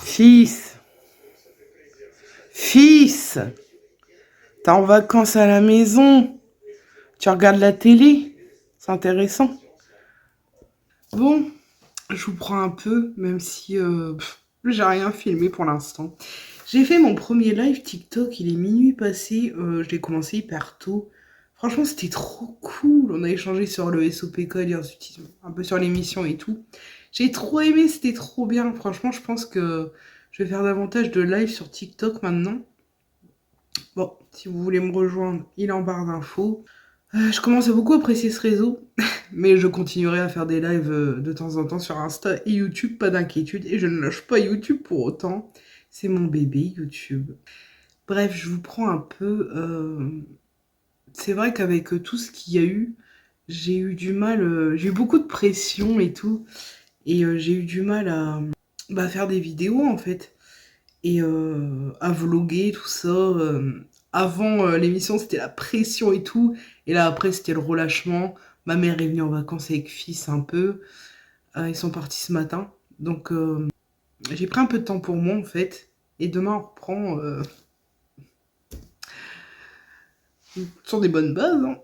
Fils, fils, t'es en vacances à la maison, tu regardes la télé, c'est intéressant. Bon, je vous prends un peu, même si j'ai rien filmé pour l'instant. J'ai fait mon premier live TikTok, il est minuit passé, je l'ai commencé hyper tôt. Franchement, c'était trop cool. On a échangé sur le SOPK, un peu sur l'émission et tout. J'ai trop aimé, c'était trop bien. Franchement, je pense que je vais faire davantage de live sur TikTok maintenant. Bon, si vous voulez me rejoindre, il est en barre d'infos. Je commence à beaucoup apprécier ce réseau, mais je continuerai à faire des lives de temps en temps sur Insta et YouTube, pas d'inquiétude. Et je ne lâche pas YouTube pour autant. C'est mon bébé, YouTube. Bref, je vous prends un peu. C'est vrai qu'avec tout ce qu'il y a eu, j'ai eu du mal. J'ai eu beaucoup de pression et tout. Et j'ai eu du mal à faire des vidéos en fait. Et à vloguer, tout ça. Avant l'émission, c'était la pression et tout. Et là, après, c'était le relâchement. Ma mère est venue en vacances avec fils un peu. Ils sont partis ce matin. Donc, j'ai pris un peu de temps pour moi, en fait. Et demain, on reprend sur des bonnes bases. Hein.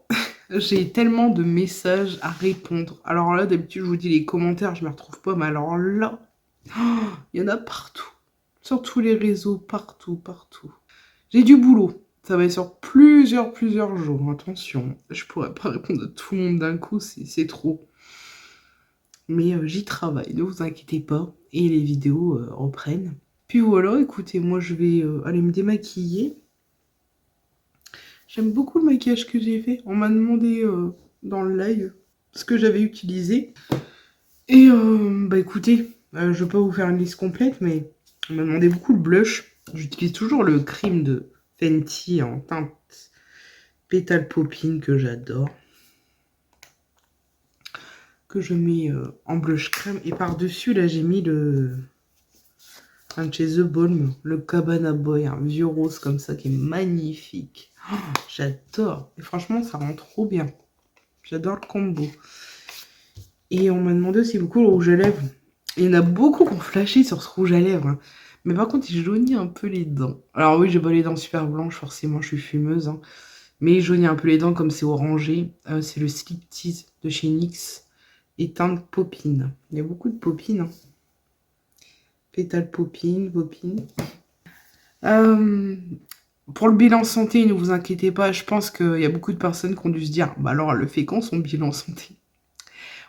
J'ai tellement de messages à répondre. Alors là, d'habitude, je vous dis les commentaires, je ne me retrouve pas. Mais alors là, il y en a partout. Sur tous les réseaux, partout, partout. J'ai du boulot. Ça va être sur plusieurs jours. Attention, je pourrais pas répondre à tout le monde d'un coup, c'est trop. Mais j'y travaille, ne vous inquiétez pas. Et les vidéos reprennent. Puis voilà, écoutez, moi je vais aller me démaquiller. J'aime beaucoup le maquillage que j'ai fait. On m'a demandé dans le live ce que j'avais utilisé. Et écoutez, je vais pas vous faire une liste complète, mais on m'a demandé beaucoup le blush. J'utilise toujours le cream de Fenty en teinte Pétale Poppin que j'adore. Que je mets en blush crème. Et par-dessus, là, j'ai mis un de chez The Balm, le Cabana Boy, un vieux rose comme ça qui est magnifique. Oh, j'adore. Et franchement, ça rend trop bien. J'adore le combo. Et on m'a demandé aussi beaucoup le rouge à lèvres. Il y en a beaucoup qui ont flashé sur ce rouge à lèvres. Hein. Mais par contre, il jaunit un peu les dents. Alors oui, j'ai pas les dents super blanches, forcément, je suis fumeuse. Hein. Mais il jaunit un peu les dents comme c'est orangé. C'est le Sleep Tease de chez NYX. Et teinte Poppin. Il y a beaucoup de Poppin. Hein. Pétale Poppin. Pour le bilan santé, ne vous inquiétez pas. Je pense qu'il y a beaucoup de personnes qui ont dû se dire bah alors, elle le fait quand son bilan santé?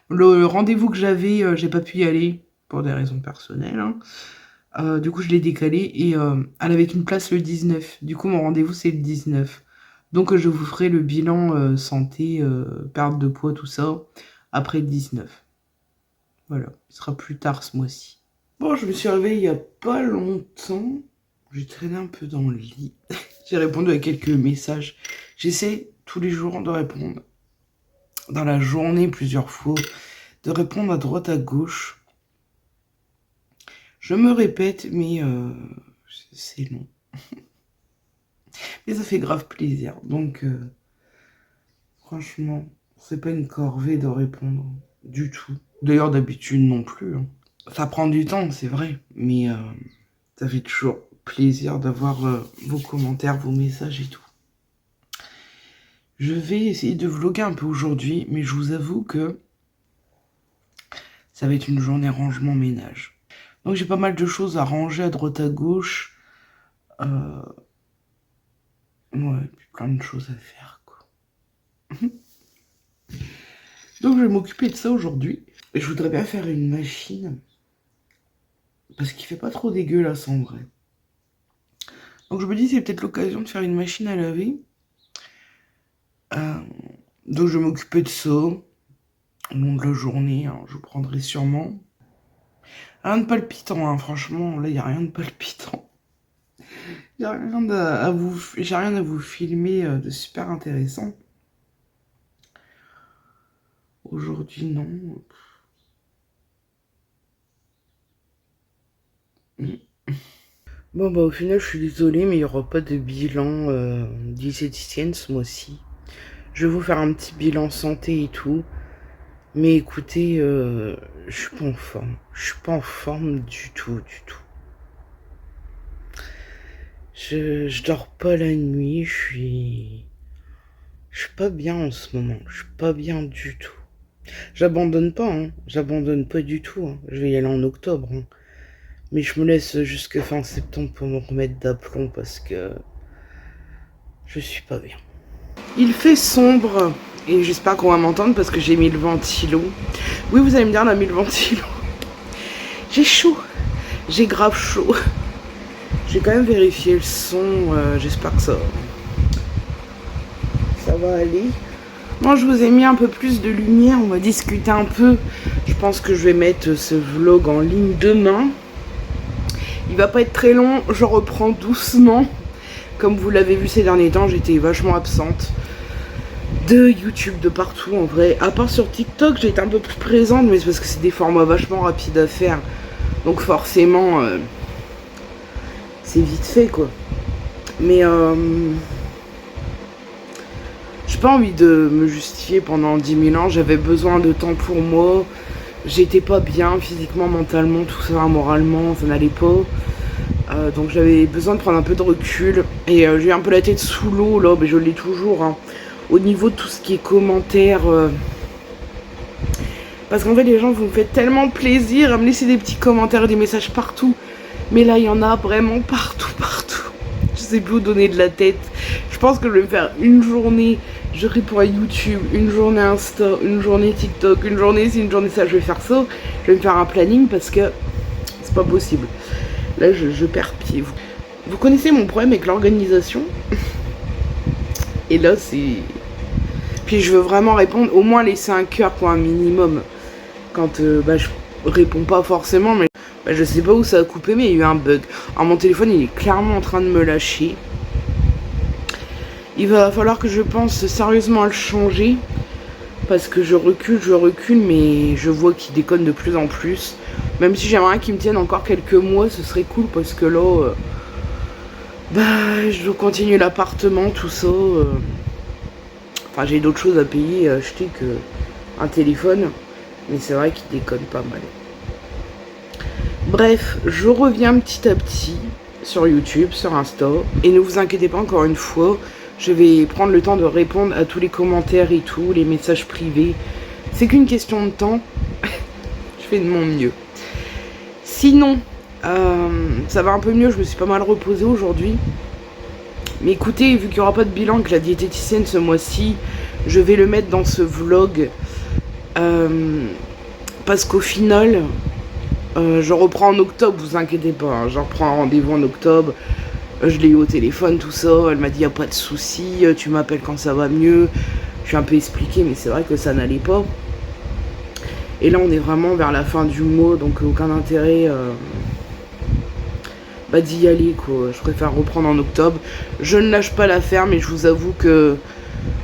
Le rendez-vous que j'avais, j'ai pas pu y aller pour des raisons personnelles. Hein. Du coup, je l'ai décalé et elle avait une place le 19. Du coup, mon rendez-vous, c'est le 19. Donc, je vous ferai le bilan santé, perte de poids, tout ça, après le 19. Voilà, ce sera plus tard ce mois-ci. Bon, je me suis réveillée il y a pas longtemps. J'ai traîné un peu dans le lit. J'ai répondu à quelques messages. J'essaie tous les jours de répondre. Dans la journée, plusieurs fois. De répondre à droite, à gauche. Je me répète, mais c'est long. Mais ça fait grave plaisir. Donc, franchement, c'est pas une corvée de répondre du tout. D'ailleurs, d'habitude non plus. Hein. Ça prend du temps, c'est vrai. Mais ça fait toujours plaisir d'avoir vos commentaires, vos messages et tout. Je vais essayer de vlogger un peu aujourd'hui, mais je vous avoue que ça va être une journée rangement ménage. Donc j'ai pas mal de choses à ranger à droite à gauche. Ouais, plein de choses à faire, quoi. Donc je vais m'occuper de ça aujourd'hui. Et je voudrais bien faire une machine. Parce qu'il fait pas trop dégueulasse en vrai. Donc je me dis c'est peut-être l'occasion de faire une machine à laver. Donc je vais m'occuper de ça. Au long de la journée, hein, je prendrai sûrement. Rien de palpitant, hein, franchement, là il n'y a rien de palpitant. J'ai rien à vous filmer de super intéressant. Aujourd'hui, non. Bon, au final, je suis désolée, mais il n'y aura pas de bilan diététicienne ce mois-ci. Je vais vous faire un petit bilan santé et tout. Mais écoutez, je suis pas en forme. Je suis pas en forme du tout. Je dors pas la nuit, je suis pas bien en ce moment, je suis pas bien du tout. J'abandonne pas, hein. J'abandonne pas du tout, hein. Je vais y aller en octobre, hein. Mais je me laisse jusque fin septembre pour me remettre d'aplomb parce que je suis pas bien. Il fait sombre et j'espère qu'on va m'entendre parce que j'ai mis le ventilo. Oui, vous allez me dire, on a mis le ventilo. J'ai chaud, j'ai grave chaud. J'ai quand même vérifié le son, j'espère que ça va aller. Moi, je vous ai mis un peu plus de lumière, on va discuter un peu. Je pense que je vais mettre ce vlog en ligne demain. Il va pas être très long, je reprends doucement. Comme vous l'avez vu ces derniers temps, j'étais vachement absente de YouTube, de partout en vrai. À part sur TikTok, j'ai été un peu plus présente, mais c'est parce que c'est des formats vachement rapides à faire. Donc forcément, c'est vite fait quoi. Mais j'ai pas envie de me justifier pendant 10 000 ans, j'avais besoin de temps pour moi. J'étais pas bien physiquement, mentalement, tout ça, moralement, ça n'allait pas. Donc j'avais besoin de prendre un peu de recul. Et j'ai eu un peu la tête sous l'eau là, mais je l'ai toujours. Hein, au niveau de tout ce qui est commentaires. Parce qu'en fait les gens vous me faites tellement plaisir à me laisser des petits commentaires, des messages partout. Mais là il y en a vraiment partout, partout. Je sais plus où donner de la tête. Je pense que je vais me faire une journée. Je réponds à YouTube, une journée Insta, une journée TikTok, une journée ci, une journée ça, je vais faire ça. Je vais me faire un planning parce que c'est pas possible. Là, je perds pied. Vous connaissez mon problème avec l'organisation. Et là, c'est... Puis je veux vraiment répondre, au moins laisser un cœur pour un minimum. Quand je réponds pas forcément, mais je sais pas où ça a coupé, mais il y a eu un bug. Alors mon téléphone, il est clairement en train de me lâcher. Il va falloir que je pense sérieusement à le changer. Parce que je recule, mais je vois qu'il déconne de plus en plus. Même si j'aimerais qu'il me tienne encore quelques mois, ce serait cool parce que là, je dois continuer l'appartement, tout ça. Enfin, j'ai d'autres choses à payer, acheter qu'un téléphone. Mais c'est vrai qu'il déconne pas mal. Bref, je reviens petit à petit sur YouTube, sur Insta. Et ne vous inquiétez pas, encore une fois, je vais prendre le temps de répondre à tous les commentaires et tout, les messages privés. C'est qu'une question de temps. Je fais de mon mieux. Sinon, ça va un peu mieux, je me suis pas mal reposée aujourd'hui. Mais écoutez, vu qu'il n'y aura pas de bilan avec la diététicienne ce mois-ci, je vais le mettre dans ce vlog. Parce qu'au final, je reprends en octobre, vous inquiétez pas. Hein, je reprends un rendez-vous en octobre. Je l'ai eu au téléphone, tout ça. Elle m'a dit, y a pas de souci, tu m'appelles quand ça va mieux. Je suis un peu expliqué, mais c'est vrai que ça n'allait pas. Et là, on est vraiment vers la fin du mois, donc aucun intérêt d'y aller, quoi. Je préfère reprendre en octobre. Je ne lâche pas l'affaire, mais je vous avoue que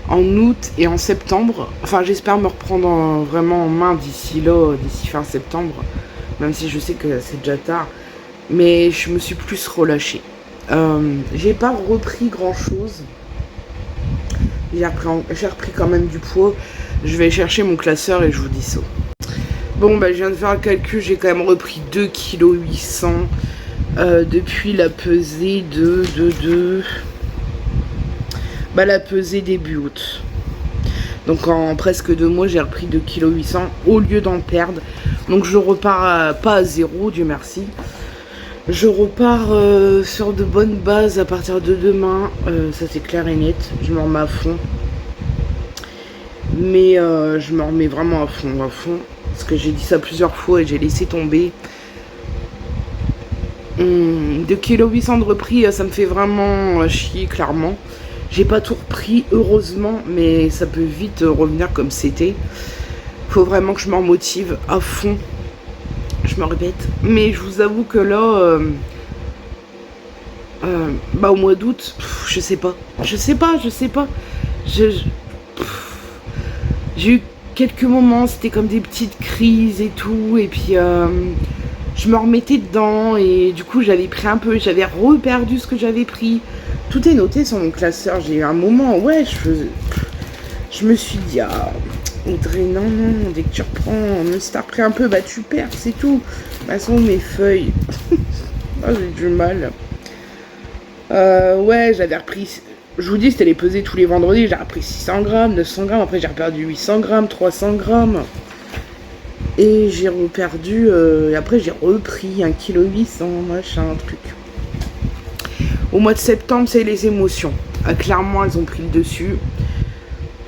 en août et en septembre, enfin, j'espère me reprendre vraiment en main d'ici là, d'ici fin septembre. Même si je sais que c'est déjà tard. Mais je me suis plus relâchée. J'ai pas repris grand chose. J'ai repris quand même du poids. Je vais chercher mon classeur et je vous dis ça. Bon, je viens de faire le calcul. J'ai quand même repris 2,8 kg depuis la pesée la pesée début août. Donc en presque 2 mois, j'ai repris 2,8 kg au lieu d'en perdre. Donc je repars pas à zéro, Dieu merci. Je repars sur de bonnes bases à partir de demain, ça c'est clair et net, je me remets à fond. Mais je me remets vraiment à fond, parce que j'ai dit ça plusieurs fois et j'ai laissé tomber. 2,8 kg de repris, ça me fait vraiment chier, clairement. J'ai pas tout repris, heureusement, mais ça peut vite revenir comme c'était. Faut vraiment que je m'en motive à fond. Je me répète, mais je vous avoue que là, au mois d'août, je sais pas. J'ai eu quelques moments, c'était comme des petites crises et tout, et puis je me remettais dedans, et du coup j'avais reperdu ce que j'avais pris. Tout est noté sur mon classeur. J'ai eu un moment, je me suis dit, ah, Audrey, non, dès que tu reprends, même si t'as repris un peu, tu perds, c'est tout. Elles sont mes feuilles. Oh, j'ai du mal. Ouais, j'avais repris. Je vous dis, c'était les pesées tous les vendredis. J'ai repris 600 grammes, 900 grammes. Après, j'ai reperdu 800 grammes, 300 grammes. Et j'ai reperdu. Et après, j'ai repris 1,8 kg, machin, un truc. Au mois de septembre, c'est les émotions. Clairement, elles ont pris le dessus.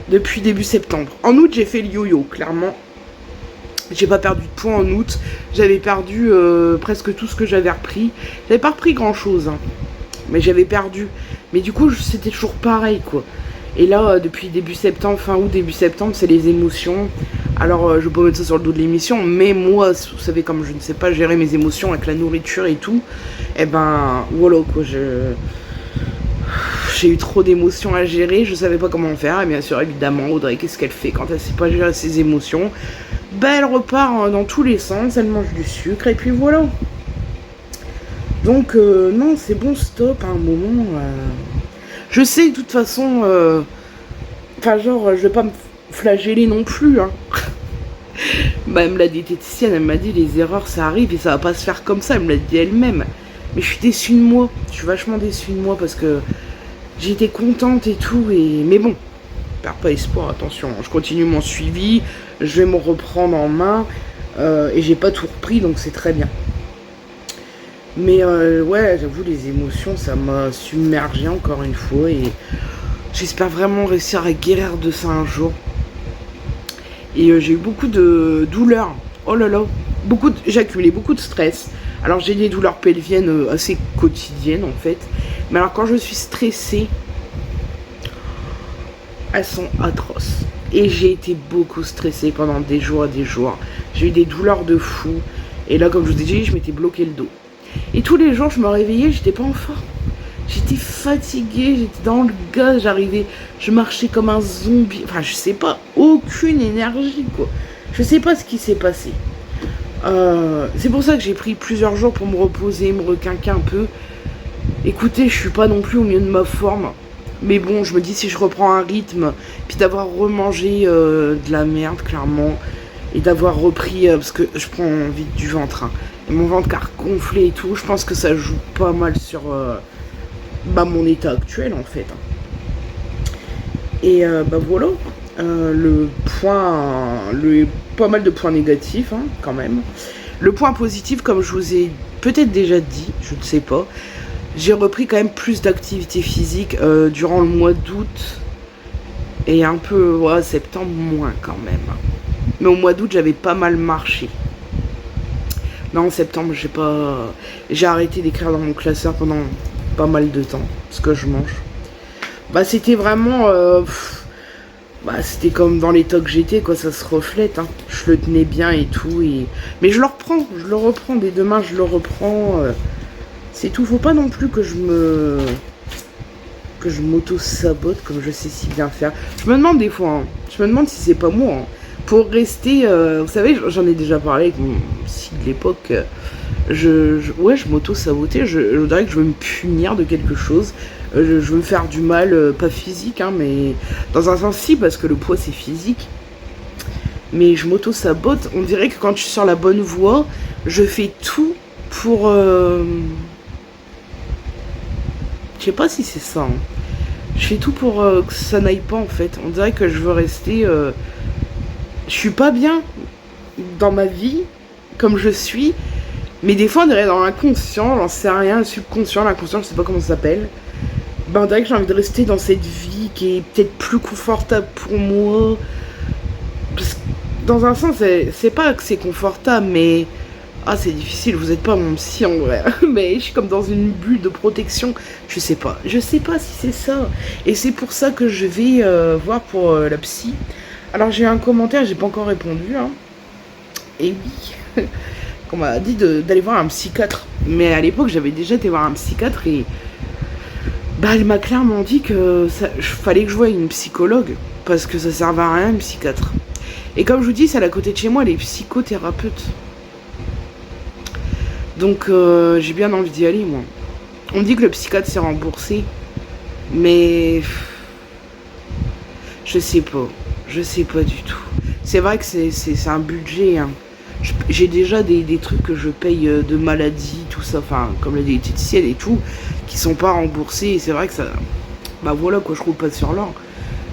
Depuis début septembre. En août, j'ai fait le yo-yo, clairement. J'ai pas perdu de poids en août. J'avais perdu presque tout ce que j'avais repris. J'avais pas repris grand chose, hein, mais j'avais perdu. Mais du coup, c'était toujours pareil, quoi. Et là, depuis début septembre, fin août, début septembre, c'est les émotions. Alors, je vais pas mettre ça sur le dos de l'émission, mais moi, vous savez, comme je ne sais pas gérer mes émotions avec la nourriture et tout, eh ben, voilà, quoi, j'ai eu trop d'émotions à gérer, je savais pas comment faire. Et bien sûr, évidemment, Audrey, qu'est-ce qu'elle fait quand elle sait pas gérer ses émotions? Ben, elle repart dans tous les sens, elle mange du sucre, et puis voilà. Donc, non, c'est bon, stop, à un moment. Je sais, de toute façon, enfin, genre, je vais pas me flageller non plus, hein. Même la diététicienne, elle m'a dit, les erreurs, ça arrive et ça va pas se faire comme ça, elle me l'a dit elle-même. Mais je suis déçue de moi, je suis vachement déçue de moi parce que j'étais contente et tout, mais bon, perds pas espoir, attention, je continue mon suivi, je vais me reprendre en main, et j'ai pas tout repris, donc c'est très bien. Mais ouais, j'avoue, les émotions, ça m'a submergé encore une fois, et j'espère vraiment réussir à guérir de ça un jour. Et j'ai eu beaucoup de douleurs, oh là là, j'ai accumulé beaucoup de stress. Alors j'ai des douleurs pelviennes assez quotidiennes en fait, mais alors quand je suis stressée, elles sont atroces. Et j'ai été beaucoup stressée pendant des jours et des jours. J'ai eu des douleurs de fou. Et là, comme je vous ai dit, je m'étais bloqué le dos. Et tous les jours, je me réveillais, j'étais pas en forme. J'étais fatiguée, j'étais dans le gaz, je marchais comme un zombie. Enfin, je sais pas, aucune énergie, quoi. Je sais pas ce qui s'est passé. C'est pour ça que j'ai pris plusieurs jours pour me reposer, me requinquer un peu. Écoutez, je suis pas non plus au milieu de ma forme. Mais bon, je me dis si je reprends un rythme, puis d'avoir remangé de la merde, clairement, et d'avoir repris, parce que je prends vite du ventre, hein, et mon ventre qui a gonflé et tout, je pense que ça joue pas mal sur mon état actuel, en fait. Et voilà, pas mal de points négatifs, hein, quand même. Le point positif, comme je vous ai peut-être déjà dit, je ne sais pas, j'ai repris quand même plus d'activité physique durant le mois d'août et un peu, ouais, septembre moins quand même. Mais au mois d'août, j'avais pas mal marché. Non, en septembre, j'ai arrêté d'écrire dans mon classeur pendant pas mal de temps, ce que je mange. Bah, c'était vraiment, c'était comme dans l'état que j'étais, quoi, ça se reflète, hein. Je le tenais bien et tout, mais je le reprends, dès demain, je le reprends. C'est tout, faut pas non plus que je m'auto-sabote comme je sais si bien faire. Je me demande des fois, hein, je me demande si c'est pas moi, hein, pour rester, vous savez, j'en ai déjà parlé avec mon psy de l'époque, je m'auto-sabotais, je dirais que je veux me punir de quelque chose, je veux me faire du mal, pas physique, hein, mais dans un sens si, parce que le poids c'est physique, mais je m'auto-sabote, on dirait que quand je suis sur la bonne voie, je fais tout pour... Je sais pas si c'est ça, hein. Je fais tout pour que ça n'aille pas en fait. On dirait que je veux rester... Je suis pas bien dans ma vie, comme je suis. Mais des fois, on dirait dans l'inconscient, j'en sais rien, le subconscient, l'inconscient, je sais pas comment ça s'appelle. On dirait que j'ai envie de rester dans cette vie qui est peut-être plus confortable pour moi. Parce que dans un sens, c'est pas que c'est confortable, mais... Ah, c'est difficile, vous êtes pas mon psy en vrai. Mais je suis comme dans une bulle de protection. Je sais pas si c'est ça. Et c'est pour ça que je vais voir pour la psy. Alors j'ai eu un commentaire, j'ai pas encore répondu, hein. Et oui, qu'on m'a dit d'aller voir un psychiatre. Mais à l'époque, j'avais déjà été voir un psychiatre et... elle m'a clairement dit que fallait que je voie une psychologue. Parce que ça servait à rien, une psychiatre. Et comme je vous dis, c'est à côté de chez moi, les psychothérapeutes. Donc j'ai bien envie d'y aller, moi. On me dit que le psychiatre s'est remboursé. Mais... Je sais pas du tout. C'est vrai que c'est un budget, hein. J'ai déjà des trucs que je paye de maladie, tout ça, enfin, comme la diététicienne et tout, qui sont pas remboursés. Et c'est vrai que ça... Bah voilà, quoi, je roule pas sur l'or.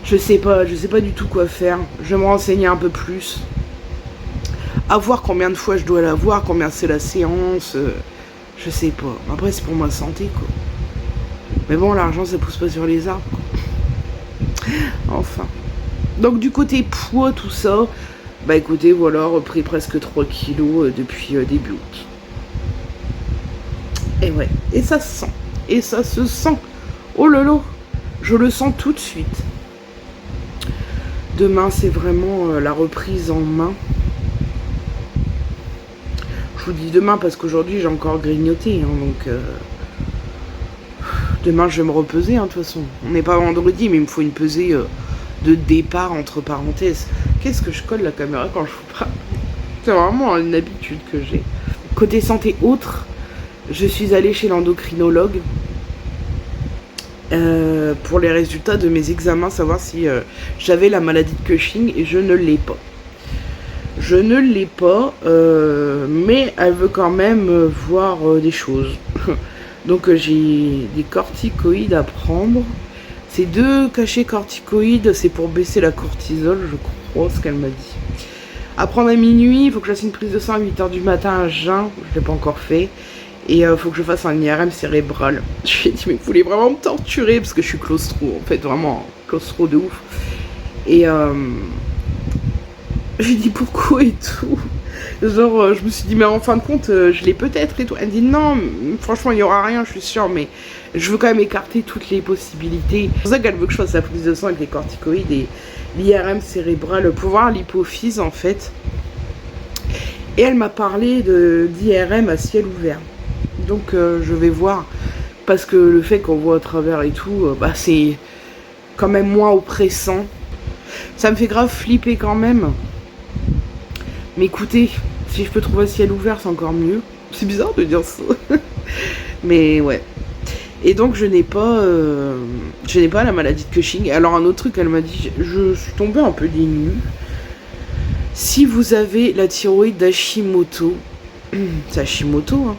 Je sais pas du tout quoi faire. Je vais me renseigner un peu plus. À voir combien de fois je dois la voir, combien c'est la séance. Je sais pas. Après, c'est pour ma santé, quoi. Mais bon, l'argent, ça pousse pas sur les arbres, quoi. Enfin. Donc, du côté poids, tout ça, bah écoutez, voilà, repris presque 3 kilos depuis début août. Et ouais, et ça se sent. Et ça se sent. Oh lolo, je le sens tout de suite. Demain, c'est vraiment la reprise en main. Je vous dis demain parce qu'aujourd'hui, j'ai encore grignoté. Hein, donc, demain, je vais me repeser, hein, de toute façon. On n'est pas vendredi, mais il me faut une pesée de départ, entre parenthèses. Qu'est-ce que je colle la caméra quand je vous parle? C'est vraiment une habitude que j'ai. Côté santé autre, je suis allée chez l'endocrinologue pour les résultats de mes examens, savoir si j'avais la maladie de Cushing, et je ne l'ai pas. Je ne l'ai pas, mais elle veut quand même voir des choses. Donc j'ai des corticoïdes à prendre. C'est 2 cachets corticoïdes, c'est pour baisser la cortisol, je crois, ce qu'elle m'a dit. À prendre à minuit, il faut que je fasse une prise de sang à 8h du matin à jeun, je ne l'ai pas encore fait. Et il faut que je fasse un IRM cérébral. Je lui ai dit, mais vous voulez vraiment me torturer? Parce que je suis claustro, en fait, vraiment claustro de ouf. Et j'ai dit pourquoi et tout. Genre, je me suis dit, mais en fin de compte, je l'ai peut-être et tout. Elle dit, non, franchement, il n'y aura rien, je suis sûre, mais je veux quand même écarter toutes les possibilités. C'est pour ça qu'elle veut que je fasse la prise de sang avec les corticoïdes et l'IRM cérébral pour voir l'hypophyse, en fait. Et elle m'a parlé d'IRM à ciel ouvert. Donc, je vais voir. Parce que le fait qu'on voit à travers et tout, bah, c'est quand même moins oppressant. Ça me fait grave flipper quand même. Mais écoutez, si je peux trouver un ciel ouvert, c'est encore mieux. C'est bizarre de dire ça. Mais ouais. Et donc je n'ai pas la maladie de Cushing. Alors un autre truc, elle m'a dit, je suis tombée un peu dénue. Si vous avez la thyroïde d'Hashimoto, c'est Hashimoto, hein.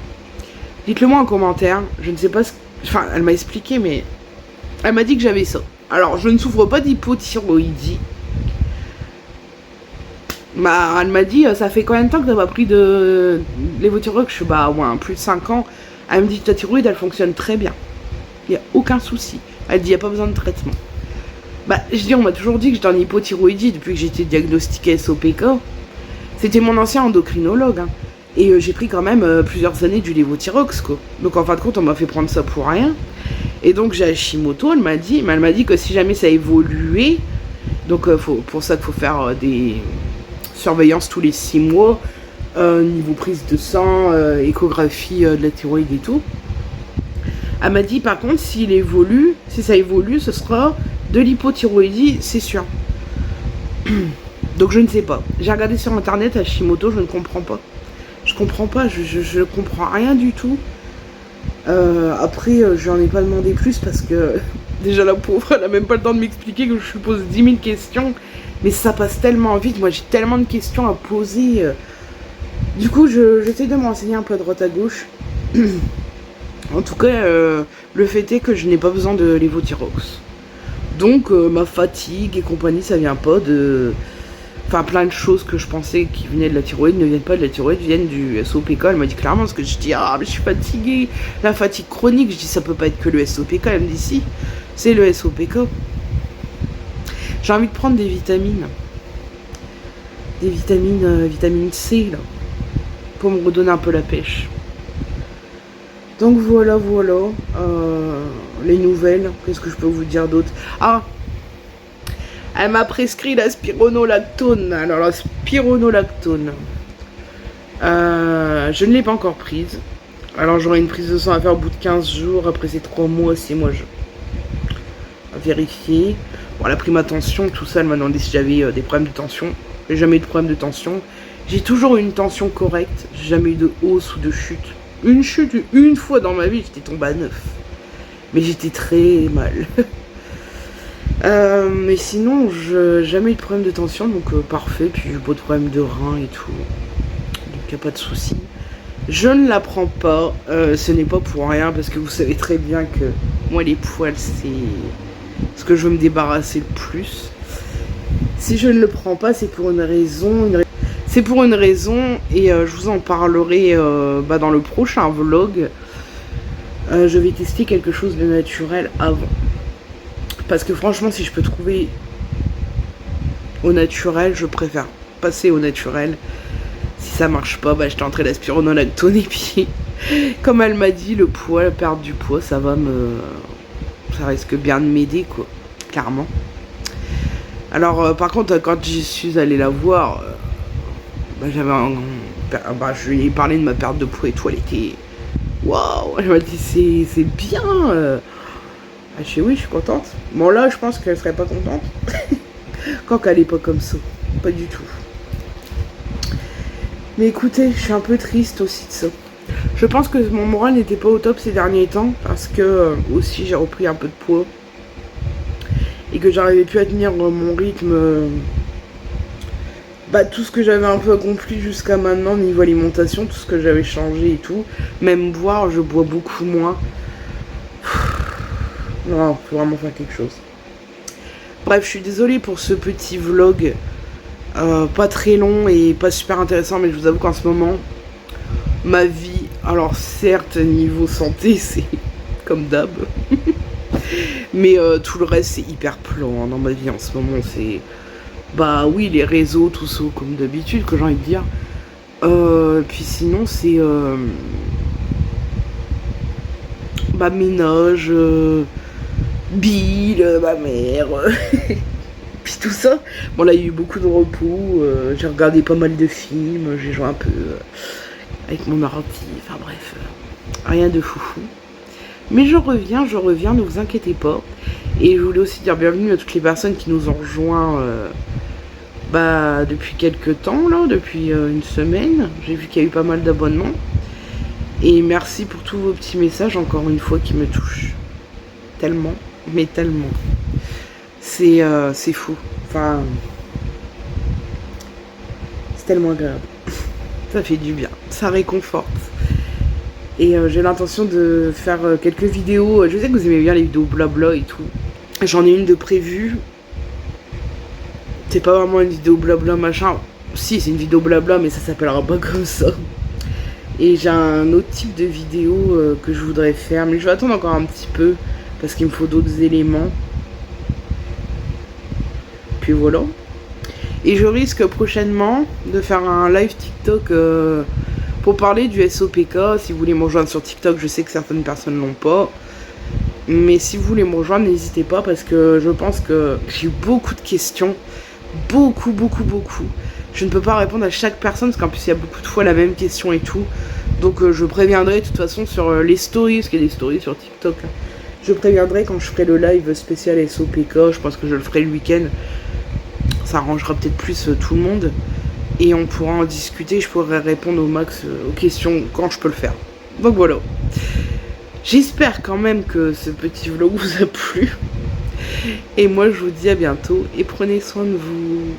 Dites-le moi en commentaire. Je ne sais pas Enfin, elle m'a expliqué, mais elle m'a dit que j'avais ça. Alors, je ne souffre pas d'hypothyroïdie. Bah, elle m'a dit, ça fait combien de temps que t'as pas pris de lévothyrox? Je suis, bah, ouais, plus de 5 ans. Elle me dit, ta thyroïde, elle fonctionne très bien. Il n'y a aucun souci. Elle dit, il n'y a pas besoin de traitement. Bah, je dis, on m'a toujours dit que j'étais en hypothyroïdie depuis que j'étais diagnostiquée SOPK. C'était mon ancien endocrinologue, hein. Et j'ai pris quand même plusieurs années du lévothyrox, quoi. Donc, en fin de compte, on m'a fait prendre ça pour rien. Et donc, j'ai Hashimoto, elle m'a dit que si jamais ça évoluait, donc pour ça qu'il faut faire des surveillances tous les 6 mois, niveau prise de sang, échographie de la thyroïde et tout. Elle m'a dit par contre, si ça évolue, ce sera de l'hypothyroïdie, c'est sûr. Donc je ne sais pas. J'ai regardé sur internet Hashimoto, je ne comprends pas. Je comprends pas, je comprends rien du tout. Après, je n'en ai pas demandé plus parce que déjà la pauvre, elle a même pas le temps de m'expliquer que je lui pose 10 000 questions. Mais ça passe tellement vite, moi j'ai tellement de questions à poser. Du coup, j'essaie de me renseigner un peu à droite à gauche. En tout cas, le fait est que je n'ai pas besoin de lévothyrox. Donc, ma fatigue et compagnie, ça vient pas de... Enfin, plein de choses que je pensais qui venaient de la thyroïde ne viennent pas de la thyroïde, viennent du SOPK. Elle m'a dit clairement, parce que je dis, ah, mais je suis fatiguée. La fatigue chronique, je dis, ça peut pas être que le SOPK. Elle me dit, si, c'est le SOPK. J'ai envie de prendre des vitamines. Des vitamines, vitamine C, là. Pour me redonner un peu la pêche. Donc voilà, les nouvelles. Qu'est-ce que je peux vous dire d'autre? Ah, elle m'a prescrit la spironolactone. Alors la spironolactone, je ne l'ai pas encore prise. Alors j'aurai une prise de sang à faire au bout de 15 jours. Après ces 3 mois, 6 mois, à vérifier. Bon, elle a pris ma tension, tout ça. Elle m'a demandé si j'avais des problèmes de tension. J'ai jamais eu de problème de tension. J'ai toujours eu une tension correcte. J'ai jamais eu de hausse ou de chute. Une chute, une fois dans ma vie, j'étais tombée à 9. Mais j'étais très mal. Mais sinon, jamais eu de problème de tension, donc parfait. Puis j'ai pas de problème de rein et tout. il n'y a pas de souci. Je ne la prends pas, ce n'est pas pour rien, parce que vous savez très bien que moi les poils c'est ce que je veux me débarrasser le plus. Si je ne le prends pas, c'est pour une raison, c'est pour une raison, et je vous en parlerai dans le prochain vlog. Je vais tester quelque chose de naturel avant. Parce que franchement, si je peux trouver au naturel, je préfère passer au naturel. Si ça marche pas, je tenterai la spironolactone. Et puis, comme elle m'a dit, le poids, la perte du poids, ça risque bien de m'aider, quoi. Clairement. Alors, par contre, quand je suis allée la voir, je lui ai parlé de ma perte de poids et tout, elle était... Waouh! Elle m'a dit, c'est bien. Je dis oui, je suis contente. Bon, là, je pense qu'elle serait pas contente. Quand elle est pas comme ça. Pas du tout. Mais écoutez, je suis un peu triste aussi de ça. Je pense que mon moral n'était pas au top ces derniers temps. Parce que aussi j'ai repris un peu de poids. Et que j'arrivais plus à tenir mon rythme. Tout ce que j'avais un peu accompli jusqu'à maintenant niveau alimentation. Tout ce que j'avais changé et tout. Même boire, je bois beaucoup moins. Non, faut vraiment faire quelque chose. Bref, je suis désolée pour ce petit vlog. Pas très long et pas super intéressant, mais je vous avoue qu'en ce moment, ma vie, alors certes, niveau santé, c'est comme d'hab. Mais tout le reste, c'est hyper plan dans ma vie en ce moment. C'est, oui, les réseaux, tout ça, comme d'habitude, que j'ai envie de dire. Puis sinon, c'est... ménage... Bill, ma mère, puis tout ça. Bon, là, il y a eu beaucoup de repos. J'ai regardé pas mal de films. J'ai joué un peu avec mon ordi. Enfin bref, rien de foufou. Mais je reviens, ne vous inquiétez pas. Et je voulais aussi dire bienvenue à toutes les personnes qui nous ont rejoints depuis quelques temps, là, depuis une semaine. J'ai vu qu'il y a eu pas mal d'abonnements. Et merci pour tous vos petits messages, encore une fois, qui me touchent. Tellement, mais tellement. C'est fou. Enfin, c'est tellement agréable. Ça fait du bien. Ça réconforte. Et j'ai l'intention de faire quelques vidéos. Je sais que vous aimez bien les vidéos blabla et tout. J'en ai une de prévue. C'est pas vraiment une vidéo blabla machin. Si, c'est une vidéo blabla, mais ça s'appellera pas comme ça. Et j'ai un autre type de vidéo que je voudrais faire. Mais je vais attendre encore un petit peu. Parce qu'il me faut d'autres éléments. Puis voilà. Et je risque prochainement de faire un live TikTok pour parler du SOPK. Si vous voulez me rejoindre sur TikTok, je sais que certaines personnes l'ont pas. Mais si vous voulez me rejoindre, n'hésitez pas parce que je pense que j'ai eu beaucoup de questions. Beaucoup. Je ne peux pas répondre à chaque personne parce qu'en plus il y a beaucoup de fois la même question et tout. Donc je préviendrai de toute façon sur les stories, parce qu'il y a des stories sur TikTok. Hein. Je préviendrai quand je ferai le live spécial SOPK. Je pense que je le ferai le week-end. Ça arrangera peut-être plus tout le monde. Et on pourra en discuter. Je pourrai répondre au max aux questions quand je peux le faire. Donc voilà. J'espère quand même que ce petit vlog vous a plu. Et moi je vous dis à bientôt. Et prenez soin de vous.